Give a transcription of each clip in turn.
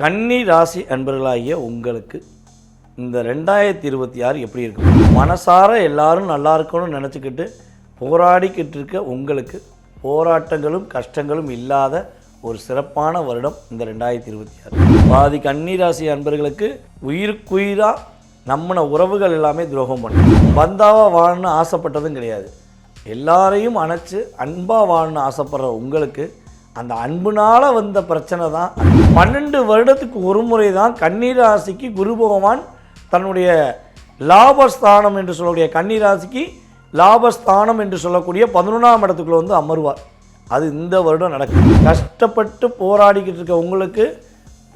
கன்னி ராசி அன்பர்களாகிய உங்களுக்கு இந்த 2026 எப்படி இருக்கும்? மனசார எல்லாரும் நல்லா இருக்கணும்னு நினச்சிக்கிட்டு போராடிக்கிட்டு இருக்க உங்களுக்கு போராட்டங்களும் கஷ்டங்களும் இல்லாத ஒரு சிறப்பான வருடம் இந்த 2026. பாதி கன்னி ராசி அன்பர்களுக்கு உயிருக்குயிராக நம்மன உறவுகள் எல்லாமே துரோகம் பண்ணும். பந்தாவாக வாழணும்னு ஆசைப்பட்டதும் கிடையாது. எல்லாரையும் அணைச்சி அன்பாக வாழணும்னு ஆசைப்படுற உங்களுக்கு அந்த அன்புனால் வந்த பிரச்சனை தான். 12 வருடத்துக்கு ஒரு முறை தான் கன்னி ராசிக்கு குரு பகவான் தன்னுடைய லாபஸ்தானம் என்று சொல்லக்கூடிய கன்னி ராசிக்கு லாபஸ்தானம் என்று சொல்லக்கூடிய 11ஆம் இடத்துக்குள்ள வந்து அமர்வார். அது இந்த வருடம் நடக்கும். கஷ்டப்பட்டு போராடிக்கிட்டு இருக்க உங்களுக்கு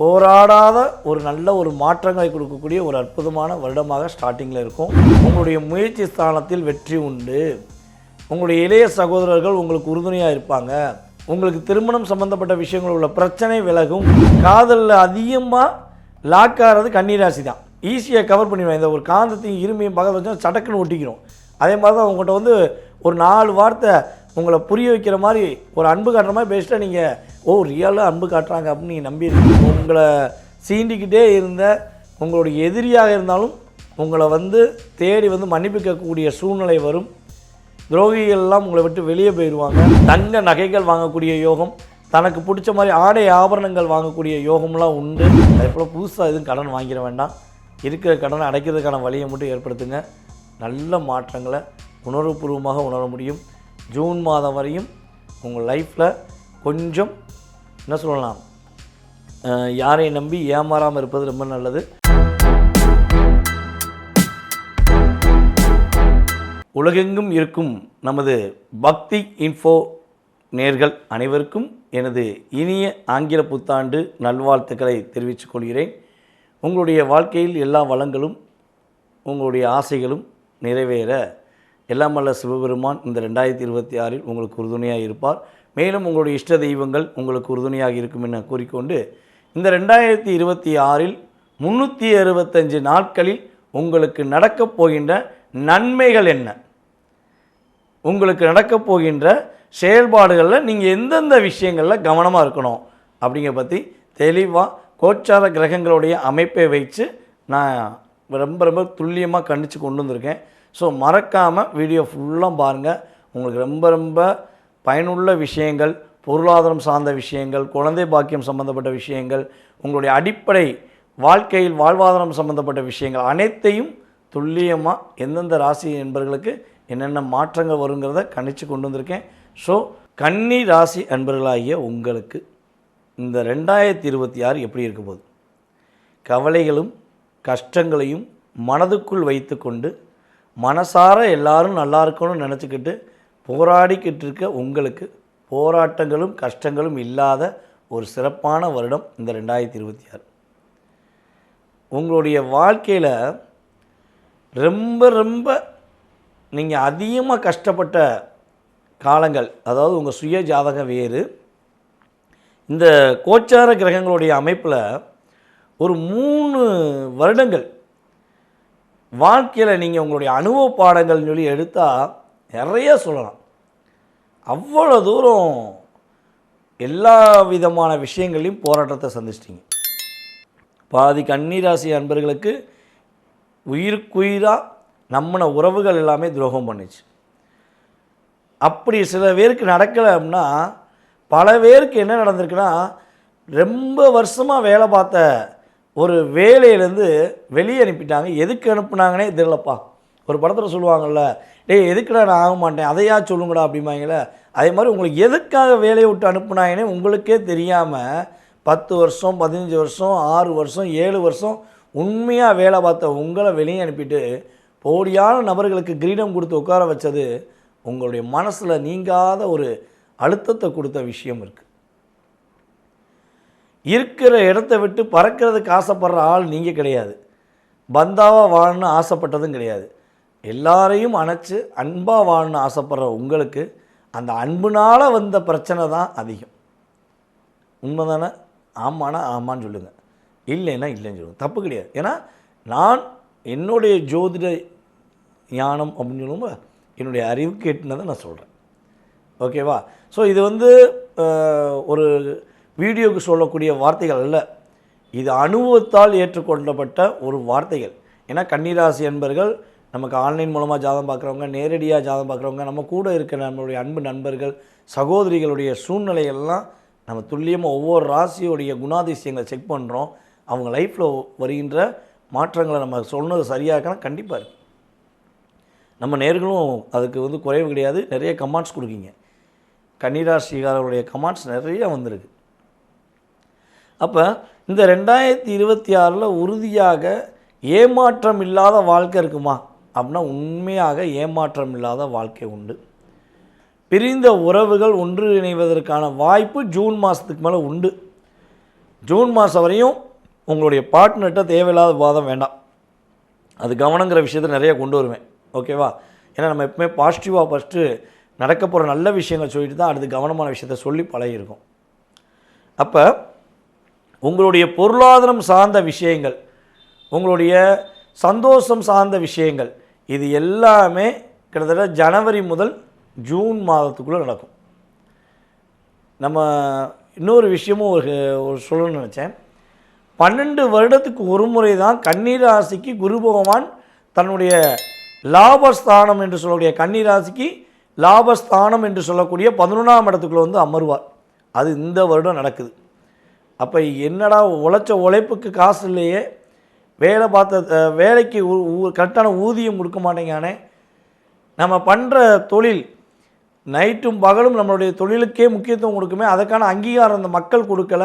போராடாத ஒரு நல்ல ஒரு மாற்றங்களை கொடுக்கக்கூடிய ஒரு அற்புதமான வருடமாக ஸ்டார்டிங்கில் இருக்கும். உங்களுடைய முயற்சி ஸ்தானத்தில் வெற்றி உண்டு. உங்களுடைய இளைய சகோதரர்கள் உங்களுக்கு உறுதுணையாக இருப்பாங்க. உங்களுக்கு திருமணம் சம்பந்தப்பட்ட விஷயங்கள் உள்ள பிரச்சனை விலகும். காதலில் அதிகமாக லாக் ஆகிறது கன்னிராசி தான். ஈஸியாக கவர் பண்ணிடுவேன். இந்த ஒரு காந்தத்தையும் இருமையும் பக்கத்தில் வச்சா சடக்குன்னு ஒட்டிக்கிறோம். அதே மாதிரி தான் உங்கள்கிட்ட வந்து ஒரு 4 வார்த்தை உங்களை புரிய வைக்கிற மாதிரி ஒரு அன்பு காட்டுற மாதிரி பேசிட்டா நீங்கள் ரியலாக அன்பு காட்டுறாங்க அப்படின்னு நீங்கள் நம்பிடுங்க. உங்களை சீண்டிக்கிட்டே இருந்த உங்களுடைய எதிரியாக இருந்தாலும் உங்களை வந்து தேடி வந்து மன்னிப்பு கேட்கக்கூடிய சூழ்நிலை வரும். துரோகிகள் எல்லாம் உங்களை விட்டு வெளியே போயிடுவாங்க. தங்க நகைகள் வாங்கக்கூடிய யோகம், தனக்கு பிடிச்ச மாதிரி ஆடை ஆபரணங்கள் வாங்கக்கூடிய யோகம்லாம் உண்டு. அதே போல் புதுசாக எதுவும் கடன் வாங்கிட வேண்டாம். இருக்கிற கடனை அடைக்கிறதுக்கான வழியை மட்டும் ஏற்படுத்துங்க. நல்ல மாற்றங்களை உணர்வுபூர்வமாக உணர முடியும். ஜூன் மாதம் வரையும் உங்கள் லைஃப்பில் கொஞ்சம் என்ன சொல்லலாம், யாரையும் நம்பி ஏமாறாமல் இருப்பது ரொம்ப நல்லது. உலகெங்கும் இருக்கும் நமது பக்தி இன்ஃபோ நேர்கள் அனைவருக்கும் எனது இனிய ஆங்கில புத்தாண்டு நல்வாழ்த்துக்களை தெரிவித்துக் கொள்கிறேன். உங்களுடைய வாழ்க்கையில் எல்லா வளங்களும் உங்களுடைய ஆசைகளும் நிறைவேற எல்லாம் வல்ல சிவபெருமான் இந்த 2026 உங்களுக்கு உறுதுணையாக இருப்பார். மேலும் உங்களுடைய இஷ்ட தெய்வங்கள் உங்களுக்கு உறுதுணையாக இருக்கும் என கூறிக்கொண்டு இந்த 2026 365 நாட்களில் உங்களுக்கு நடக்கப் போகின்ற நன்மைகள் என்ன, உங்களுக்கு நடக்கப் போகின்ற செயல்பாடுகளில் நீங்கள் எந்தெந்த விஷயங்களில் கவனமாக இருக்கணும் அப்படிங்கிற பற்றி தெளிவாக கோச்சார கிரகங்களுடைய அமைப்பை வச்சு நான் ரொம்ப துல்லியமாக கண்டித்து கொண்டு வந்திருக்கேன். ஸோ மறக்காமல் வீடியோ ஃபுல்லாக பாருங்கள். உங்களுக்கு ரொம்ப பயனுள்ள விஷயங்கள், பொருளாதாரம் சார்ந்த விஷயங்கள், குழந்தை பாக்கியம் சம்பந்தப்பட்ட விஷயங்கள், உங்களுடைய அடிப்படை வாழ்க்கையில் வாழ்வாதாரம் சம்பந்தப்பட்ட விஷயங்கள் அனைத்தையும் துல்லியமாக எந்தெந்த ராசி என்பவர்களுக்கு என்னென்ன மாற்றங்கள் வருங்கிறத கணிச்சு கொண்டு வந்திருக்கேன். ஸோ கன்னி ராசி அன்பர்களாகிய உங்களுக்கு இந்த 2026 எப்படி இருக்க போகுது? கவலைகளும் கஷ்டங்களையும் மனதுக்குள் வைத்து கொண்டு மனசார எல்லாரும் நல்லா இருக்கணும்னு நினச்சிக்கிட்டு போராடிக்கிட்டு இருக்க உங்களுக்கு போராட்டங்களும் கஷ்டங்களும் இல்லாத ஒரு சிறப்பான வருடம் இந்த 2026. உங்களுடைய வாழ்க்கையில் ரொம்ப நீங்கள் அதிகமாக கஷ்டப்பட்ட காலங்கள், அதாவது உங்கள் சுய ஜாதகம் வேறு, இந்த கோச்சார கிரகங்களுடைய அமைப்பில் ஒரு 3 வருடங்கள் வாழ்க்கையில் நீங்கள் உங்களுடைய அனுபவ பாடங்கள்னு சொல்லி எடுத்தால் நிறைய சொல்லலாம். அவ்வளோ தூரம் எல்லா விதமான விஷயங்களையும் போராட்டத்தை சந்திச்சிட்டிங்க. பாதி கன்னிராசி அன்பர்களுக்கு உயிருக்குயிராக நம்மன உறவுகள் எல்லாமே துரோகம் பண்ணிச்சு. அப்படி சில பேருக்கு நடக்கலை அப்படின்னா பல பேருக்கு என்ன நடந்திருக்குன்னா, ரொம்ப வருஷமாக வேலை பார்த்த ஒரு வேலையிலேருந்து வெளியே அனுப்பிட்டாங்க. எதுக்கு அனுப்புனாங்கன்னே தெரியலப்பா. ஒரு படத்தில் சொல்லுவாங்கள்ல, எதுக்குடா நான் ஆக மாட்டேன் அதையா சொல்லுங்கடா அப்படிம்பாங்களே. அதே மாதிரி உங்களுக்கு எதுக்காக வேலையை விட்டு அனுப்புனாங்கன்னே உங்களுக்கே தெரியாமல் 10 வருஷம் 15 வருஷம் 6 வருஷம் 7 வருஷம் உண்மையாக வேலை பார்த்த உங்களை வெளியே அனுப்பிட்டு போடியான நபர்களுக்கு கிரீடம் கொடுத்து உட்கார வச்சது உங்களுடைய மனசில் நீங்காத ஒரு அழுத்தத்தை கொடுத்த விஷயம் இருக்குது. இருக்கிற இடத்த விட்டு பறக்கிறதுக்கு ஆசைப்படுற ஆள் நீங்கள் கிடையாது. பந்தாவாக வாழணும்னு ஆசைப்பட்டதும் கிடையாது. எல்லாரையும் அணைச்சி அன்பாக வாழணும்னு ஆசைப்படுற உங்களுக்கு அந்த அன்புனால் வந்த பிரச்சனை தான் அதிகம். உண்மை தானே? ஆமானா ஆமான்னு சொல்லுங்கள், இல்லைன்னா இல்லைன்னு சொல்லுங்கள், தப்பு கிடையாது. ஏன்னா நான் என்னுடைய ஜோதிட ஞானம் அப்படின்னு சொல்லும்போது என்னுடைய அறிவுக்கு எட்டுனதை நான் சொல்கிறேன். ஓகேவா? ஸோ இது வந்து ஒரு வீடியோவுக்கு சொல்லக்கூடிய வார்த்தைகள் அல்ல. இது அனுபவத்தால் ஏற்றுக்கொள்ளப்பட்ட ஒரு வார்த்தைகள். ஏன்னா கன்னிராசி என்பர்கள் நமக்கு ஆன்லைன் மூலமாக ஜாதகம் பார்க்குறவங்க, நேரடியாக ஜாதகம் பார்க்குறவங்க, நம்ம கூட இருக்கிற நம்மளுடைய அன்பு நண்பர்கள், சகோதரிகளுடைய சூழ்நிலைகள்லாம் நம்ம துல்லியமாக ஒவ்வொரு ராசியோடைய குணாதிசயங்களை செக் பண்ணுறோம். அவங்க லைஃப்பில் வருகின்ற மாற்றங்களை நம்ம சொன்னது சரியாக இருக்கானா கண்டிப்பாக இருக்குது. நம்ம நேர்களும் அதுக்கு வந்து குறைவு கிடையாது. நிறைய கமெண்ட்ஸ் கொடுக்கீங்க. கன்னிராசிக்காரருடைய கமெண்ட்ஸ் நிறைய வந்திருக்கு. அப்போ இந்த 2026 உறுதியாக ஏமாற்றம் இல்லாத வாழ்க்கை இருக்குமா அப்படின்னா உண்மையாக ஏமாற்றம் இல்லாத வாழ்க்கை உண்டு. பிரிந்த உறவுகள் ஒன்று இணைவதற்கான வாய்ப்பு ஜூன் மாதத்துக்கு மேலே உண்டு. ஜூன் மாதம் வரையும் உங்களுடைய பார்ட்னர்கிட்ட தேவையில்லாத வாதம் வேண்டாம். அது கவனங்கிற விஷயத்தை நிறைய கொண்டு வருவேன். ஓகேவா? ஏன்னா நம்ம எப்பவுமே பாசிட்டிவாக ஃபஸ்ட்டு நடக்க போகிற நல்ல விஷயங்கள் சொல்லிட்டு தான் அடுத்து கவனமான விஷயத்தை சொல்லி பழகியிருக்கோம். அப்போ உங்களுடைய பொருளாதாரம் சார்ந்த விஷயங்கள், உங்களுடைய சந்தோஷம் சார்ந்த விஷயங்கள், இது எல்லாமே கிட்டத்தட்ட ஜனவரி முதல் ஜூன் மாதத்துக்குள்ளே நடக்கும். நம்ம இன்னொரு விஷயமும் ஒரு சொல்லணும்னு நினச்சேன். 12 வருடத்துக்கு ஒரு முறை தான் கன்னிராசிக்கு குரு பகவான் தன்னுடைய லாபஸ்தானம் என்று சொல்லக்கூடிய கன்னிராசிக்கு லாபஸ்தானம் என்று சொல்லக்கூடிய 11ஆம் இடத்துக்குள்ளே வந்து அமர்வார். அது இந்த வருடம் நடக்குது. அப்போ என்னடா உழைச்ச உழைப்புக்கு காசு இல்லையே, வேலை பார்த்த வேலைக்கு கரெக்டான ஊதியம் கொடுக்க மாட்டேங்கானே, நம்ம பண்ணுற தொழில் நைட்டும் பகலும் நம்மளுடைய தொழிலுக்கே முக்கியத்துவம் கொடுக்குமே, அதுக்கான அங்கீகாரம் அந்த மக்கள் கொடுக்கல,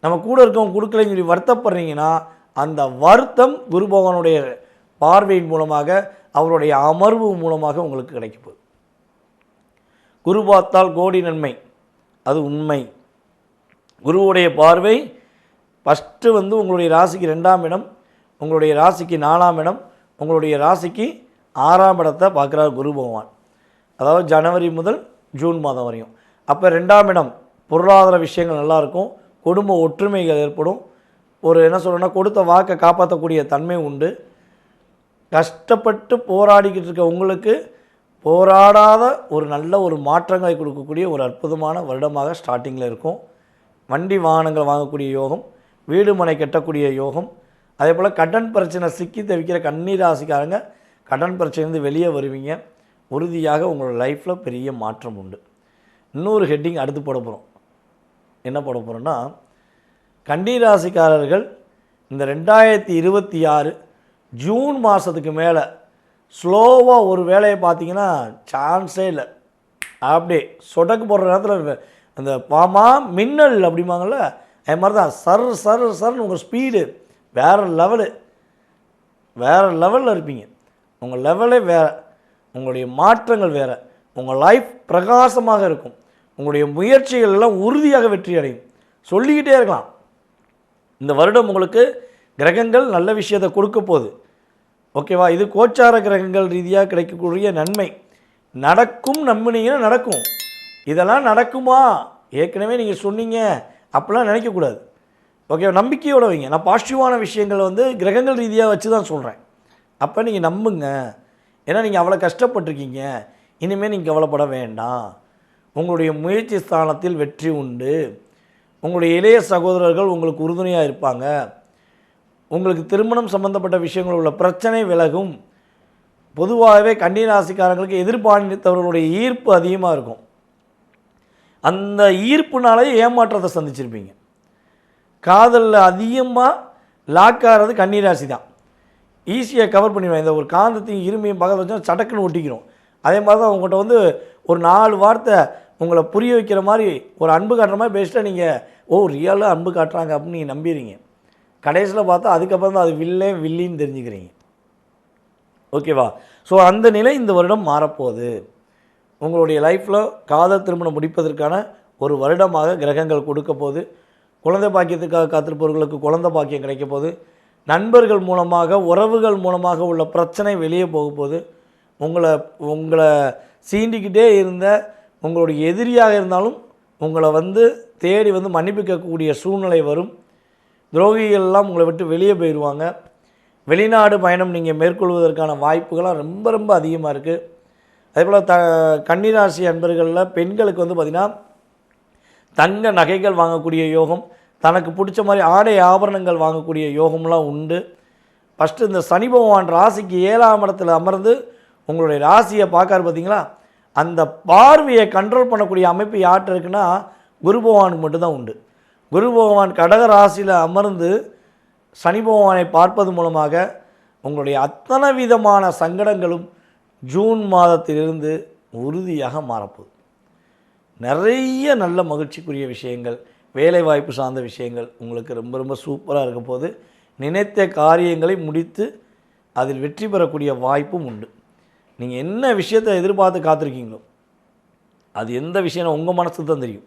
நம்ம கூட இருக்கவங்க கொடுக்கலன்னு சொல்லி வருத்தப்படுறீங்கன்னா அந்த வருத்தம் குரு பகவானுடைய பார்வையின் மூலமாக அவருடைய அமர்வு மூலமாக உங்களுக்கு கிடைக்க போகுது. குரு பார்த்தால் கோடி நன்மை, அது உண்மை. குருவுடைய பார்வை ஃபஸ்ட்டு வந்து உங்களுடைய ராசிக்கு 2ஆம் இடம், உங்களுடைய ராசிக்கு 4ஆம் இடம், உங்களுடைய ராசிக்கு 6ஆம் இடத்தை பார்க்குறார் குரு பகவான். அதாவது ஜனவரி முதல் ஜூன் மாதம் வரையும். அப்போ 2ஆம் இடம் பொருளாதார விஷயங்கள் நல்லாயிருக்கும், குடும்ப ஒற்றுமைகள் ஏற்படும், ஒரு என்ன சொல்கிறேன்னா கொடுத்த வாக்கை காப்பாற்றக்கூடிய தன்மை உண்டு. கஷ்டப்பட்டு போராடிக்கிட்டு இருக்க உங்களுக்கு போராடாத ஒரு நல்ல ஒரு மாற்றங்களை கொடுக்கக்கூடிய ஒரு அற்புதமான வருடமாக ஸ்டார்டிங்கில் இருக்கும். வண்டி வாகனங்கள் வாங்கக்கூடிய யோகம், வீடு மனை கட்டக்கூடிய யோகம், அதே போல் கடன் பிரச்சனை சிக்கி தவிக்கிற கன்னிராசிக்காரங்க கடன் பிரச்சனைலேருந்து வெளியே வருவீங்க. உறுதியாக உங்களோட லைஃப்பில் பெரிய மாற்றம் உண்டு. இன்னொரு ஹெட்டிங் அடுத்து போட போகிறோம். என்ன போட போகிறோன்னா, கன்னிராசிக்காரர்கள் இந்த 2026 ஜூன் மாதத்துக்கு மேலே ஸ்லோவாக ஒரு வேலையை பார்த்தீங்கன்னா சான்ஸே இல்லை. அப்படியே சொடக்கு போடுற நேரத்தில் அந்த பாமா மின்னல் அப்படிம்பாங்கள்ல, அது மாதிரி தான் சர் சர் சர்ன்னு உங்கள் ஸ்பீடு வேறு லெவலில் இருப்பீங்க. உங்கள் லெவலே வேறு, உங்களுடைய மாற்றங்கள் வேறு, உங்கள் லைஃப் பிரகாசமாக இருக்கும், உங்களுடைய முயற்சிகள் எல்லாம் உறுதியாக வெற்றி அடையும். சொல்லிக்கிட்டே இருக்கலாம். இந்த வருடம் உங்களுக்கு கிரகங்கள் நல்ல விஷயத்தை கொடுக்க போகுது. ஓகேவா? இது கோச்சார கிரகங்கள் ரீதியாக கிடைக்கக்கூடிய நன்மை. நடக்கும் நம்பினீங்கன்னா நடக்கும். இதெல்லாம் நடக்குமா ஏற்கனவே நீங்கள் சொன்னீங்க அப்படிலாம் நினைக்கக்கூடாது. ஓகே, நம்பிக்கையோட வைங்க. நான் பாசிட்டிவான விஷயங்களை வந்து கிரகங்கள் ரீதியாக வச்சு தான் சொல்கிறேன். அப்போ நீங்கள் நம்புங்க. ஏன்னா நீங்கள் அவ்வளோ கஷ்டப்பட்டிருக்கீங்க. இனிமேல் நீங்கள் கவலைப்பட வேண்டாம். உங்களுடைய முயற்சி ஸ்தானத்தில் வெற்றி உண்டு. உங்களுடைய இளைய சகோதரர்கள் உங்களுக்கு உறுதுணையாக இருப்பாங்க. உங்களுக்கு திருமணம் சம்பந்தப்பட்ட விஷயங்கள் உள்ள பிரச்சனை விலகும். பொதுவாகவே கன்னிராசிக்காரங்களுக்கு எதிர்பார்த்தவர்களுடைய ஈர்ப்பு அதிகமாக இருக்கும். அந்த ஈர்ப்புனாலே ஏமாற்றத்தை சந்திச்சிருப்பீங்க. காதலில் அதிகமாக லாக் ஆகிறது கன்னிராசி தான். ஈஸியாக கவர் பண்ணிடுவேன். இந்த ஒரு காந்தத்தையும் இருமையும் பக்கத்தில் வச்சா சடக்குன்னு ஒட்டிக்கிறோம். அதே மாதிரி தான் உங்கள்கிட்ட வந்து ஒரு 4 வார்த்தை உங்களை புரிய வைக்கிற மாதிரி ஒரு அன்பு காட்டுற மாதிரி பேசிட்டா நீங்கள் ரியலாக அன்பு காட்டுறாங்க அப்படின்னு நீங்கள் நம்பிடுறீங்க. கடைசியில் பார்த்தா அதுக்கப்புறம் தான் அது வில்லின்னு தெரிஞ்சுக்கிறீங்க. ஓகேவா? ஸோ அந்த நிலை இந்த வருடம் மாறப்போகுது. உங்களுடைய லைஃப்பில் காதல் திருமணம் முடிப்பதற்கான ஒரு வருடமாக கிரகங்கள் கொடுக்க போகுது. குழந்தை பாக்கியத்துக்காக காத்திருப்பவர்களுக்கு குழந்தை பாக்கியம் கிடைக்க போகுது. நண்பர்கள் மூலமாக உறவுகள் மூலமாக உள்ள பிரச்சனை வெளியே போக போகுது. உங்களை சீண்டிக்கிட்டே இருந்த உங்களுடைய எதிரியாக இருந்தாலும் உங்களை வந்து தேடி வந்து மன்னிப்பு கேட்கக்கூடிய சூழ்நிலை வரும். துரோகிகள்லாம் உங்களை விட்டு வெளியே போயிடுவாங்க. வெளிநாடு பயணம் நீங்கள் மேற்கொள்வதற்கான வாய்ப்புகள்லாம் ரொம்ப ரொம்ப அதிகமாக இருக்குது. அதே போல் கன்னிராசி அன்பர்களில் பெண்களுக்கு வந்து பார்த்திங்கன்னா தங்க நகைகள் வாங்கக்கூடிய யோகம், தனக்கு பிடிச்ச மாதிரி ஆடை ஆபரணங்கள் வாங்கக்கூடிய யோகம்லாம் உண்டு. ஃபஸ்ட்டு இந்த சனி பகவான் ராசிக்கு 7ஆம் இடத்துல அமர்ந்து உங்களுடைய ராசியை பார்க்காரு பார்த்தீங்களா, அந்த பார்வையை கண்ட்ரோல் பண்ணக்கூடிய அமைப்பு யார்கிட்ட இருக்குன்னா குரு பகவானுக்கு மட்டும்தான் உண்டு. குரு பகவான் கடக ராசியில் அமர்ந்து சனி பகவானை பார்ப்பது மூலமாக உங்களுடைய அத்தனை விதமான சங்கடங்களும் ஜூன் மாதத்திலிருந்து உறுதியாக மாறப்போகுது. நிறைய நல்ல மகிழ்ச்சிக்குரிய விஷயங்கள், வேலைவாய்ப்பு சார்ந்த விஷயங்கள் உங்களுக்கு ரொம்ப ரொம்ப சூப்பராக இருக்க போது. நினைத்த காரியங்களை முடித்து அதில் வெற்றி பெறக்கூடிய வாய்ப்பும் உண்டு. நீங்கள் என்ன விஷயத்தை எதிர்பார்த்து காத்திருக்கீங்களோ அது எந்த விஷயம் உங்கள் மனசுக்கு தான் தெரியும்.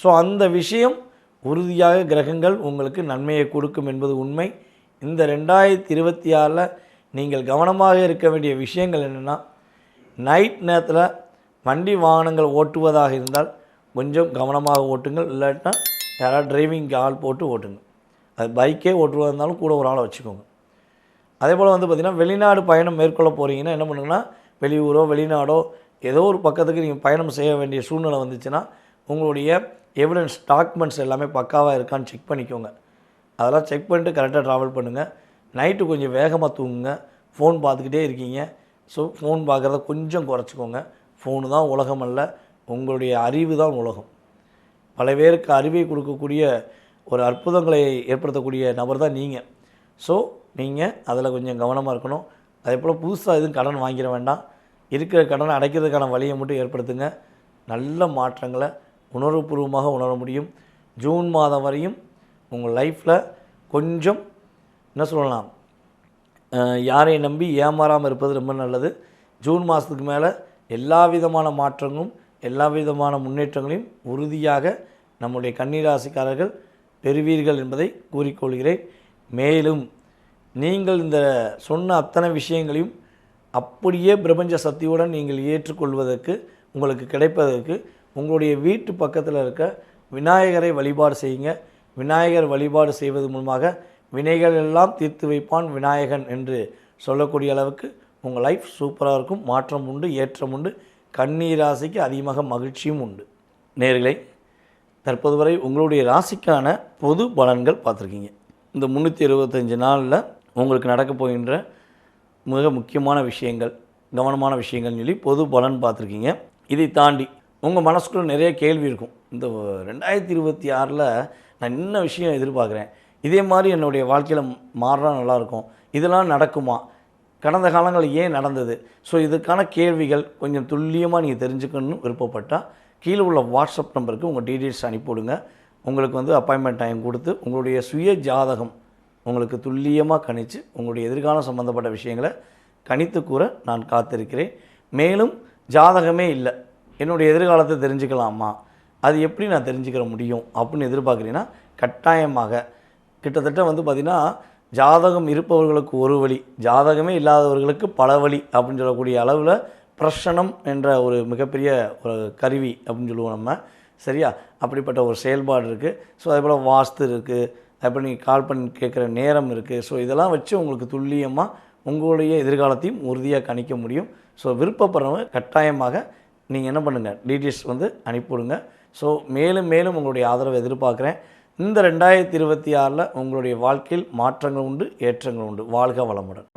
ஸோ அந்த விஷயம் உறுதியாக கிரகங்கள் உங்களுக்கு நன்மையை கொடுக்கும் என்பது உண்மை. இந்த 2026 நீங்கள் கவனமாக இருக்க வேண்டிய விஷயங்கள் என்னென்னா, நைட் நேரத்தில் வண்டி வாகனங்கள் ஓட்டுவதாக இருந்தால் கொஞ்சம் கவனமாக ஓட்டுங்கள். இல்லாட்டினா யாராவது டிரைவிங்க்கு ஆள் போட்டு ஓட்டுங்க. அது பைக்கே ஓட்டுவதாக இருந்தாலும் கூட ஒரு ஆளை வச்சுக்கோங்க. அதே போல் வந்து பார்த்திங்கன்னா, வெளிநாடு பயணம் மேற்கொள்ள போகிறீங்கன்னா என்ன பண்ணுங்கன்னா, வெளியூரோ வெளிநாடோ ஏதோ ஒரு பக்கத்துக்கு நீங்கள் பயணம் செய்ய வேண்டிய சூழ்நிலை வந்துச்சுன்னா உங்களுடைய எவிடன்ஸ் டாக்குமெண்ட்ஸ் எல்லாமே பக்காவாக இருக்கான்னு செக் பண்ணிக்கோங்க. அதெல்லாம் செக் பண்ணிட்டு கரெக்டாக ட்ராவல் பண்ணுங்கள். நைட்டு கொஞ்சம் வேகமாக தூங்குங்க. ஃபோன் பார்த்துக்கிட்டே இருக்கீங்க. ஸோ ஃபோன் பார்க்குறத கொஞ்சம் குறைச்சிக்கோங்க. ஃபோனு தான் உலகம் அல்ல, உங்களுடைய அறிவு தான் உலகம். பல பேருக்கு அறிவை கொடுக்கக்கூடிய ஒரு அற்புதங்களை ஏற்படுத்தக்கூடிய நபர் தான் நீங்கள். ஸோ நீங்கள் அதில் கொஞ்சம் கவனமாக இருக்கணும். அதே போல் புதுசாக எதுவும் கடன் வாங்கிட வேண்டாம். இருக்கிற கடனை அடைக்கிறதுக்கான வழியை மட்டும் ஏற்படுத்துங்க. நல்ல மாற்றங்களை உணர்வுபூர்வமாக உணர முடியும். ஜூன் மாதம் வரையும் உங்கள் லைஃப்பில் கொஞ்சம் என்ன சொல்லலாம், யாரையும் நம்பி ஏமாறாமல் இருப்பது ரொம்ப நல்லது. ஜூன் மாதத்துக்கு மேலே எல்லா விதமான மாற்றங்களும் எல்லா விதமான முன்னேற்றங்களையும் உறுதியாக நம்முடைய கன்னிராசிக்காரர்கள் பெறுவீர்கள் என்பதை கூறிக்கொள்கிறேன். மேலும் நீங்கள் இந்த சொன்ன அத்தனை விஷயங்களையும் அப்படியே பிரபஞ்ச சக்தியுடன் நீங்கள் ஏற்றுக்கொள்வதற்கு உங்களுக்கு கிடைப்பதற்கு உங்களுடைய வீட்டு பக்கத்தில் இருக்க விநாயகரை வழிபாடு செய்யுங்க. விநாயகர் வழிபாடு செய்வது மூலமாக வினைகள் எல்லாம் தீர்த்து வைப்பான் விநாயகன் என்று சொல்லக்கூடிய அளவுக்கு உங்கள் லைஃப் சூப்பராக இருக்கும். மாற்றம் உண்டு, ஏற்றம் உண்டு. கன்னி ராசிக்கு அதிகமாக மகிழ்ச்சியும் உண்டு. நேயர்களே, தற்போது வரை உங்களுடைய ராசிக்கான பொது பலன்கள் பார்த்துருக்கீங்க. இந்த 365 நாளில் உங்களுக்கு நடக்க போகின்ற மிக முக்கியமான விஷயங்கள், கவனமான விஷயங்கள்னு சொல்லி பொது பலன் பார்த்துருக்கீங்க. இதை தாண்டி உங்கள் மனசுக்குள்ள நிறைய கேள்வி இருக்கும். இந்த 2026 நான் என்ன விஷயம் எதிர்பார்க்குறேன், இதே மாதிரி என்னுடைய வாழ்க்கையில் மாறினா நல்லாயிருக்கும், இதெல்லாம் நடக்குமா, கடந்த காலங்களில் ஏன் நடந்தது? ஸோ இதுக்கான கேள்விகள் கொஞ்சம் துல்லியமாக நீங்கள் தெரிஞ்சுக்கணும்னு விருப்பப்பட்டால் கீழே உள்ள வாட்ஸ்அப் நம்பருக்கு உங்கள் டீட்டெயில்ஸ் அனுப்பிவிடுங்க. உங்களுக்கு வந்து அப்பாயின்மெண்ட் டைம் கொடுத்து உங்களுடைய சுய ஜாதகம் உங்களுக்கு துல்லியமாக கணித்து உங்களுடைய எதிர்காலம் சம்மந்தப்பட்ட விஷயங்களை கணித்து கூற நான் காத்திருக்கிறேன். மேலும் ஜாதகமே இல்லை, என்னுடைய எதிர்காலத்தை தெரிஞ்சுக்கலாமா, அது எப்படி நான் தெரிஞ்சுக்கிற முடியும் அப்படின்னு எதிர்பார்க்குறீங்கன்னா கட்டாயமாக கிட்டத்தட்ட வந்து பார்த்திங்கன்னா, ஜாதகம் இருப்பவர்களுக்கு ஒரு வழி, ஜாதகமே இல்லாதவர்களுக்கு பல வழி அப்படின்னு சொல்லக்கூடிய அளவில் பிரசனம் என்ற ஒரு மிகப்பெரிய ஒரு கருவி அப்படின்னு சொல்லுவோம் நம்ம. சரியா? அப்படிப்பட்ட ஒரு செயல்பாடு இருக்குது. ஸோ அதே போல் வாஸ்து இருக்குது, அதேபோல் நீங்கள் கால் பண்ணி கேட்குற நேரம் இருக்குது. ஸோ இதெல்லாம் வச்சு உங்களுக்கு துல்லியமாக உங்களுடைய எதிர்காலத்தையும் உறுதியாக கணிக்க முடியும். ஸோ விருப்பப்படுறவங்க கட்டாயமாக நீங்கள் என்ன பண்ணுங்கள், டீட்டெயில்ஸ் வந்து அனுப்பிவிடுங்க. ஸோ மேலும் மேலும் உங்களுடைய ஆதரவை எதிர்பார்க்குறேன். இந்த 2026 உங்களுடைய வாழ்க்கையில் மாற்றங்கள் உண்டு, ஏற்றங்கள் உண்டு. வாழ்க வளமுடன்.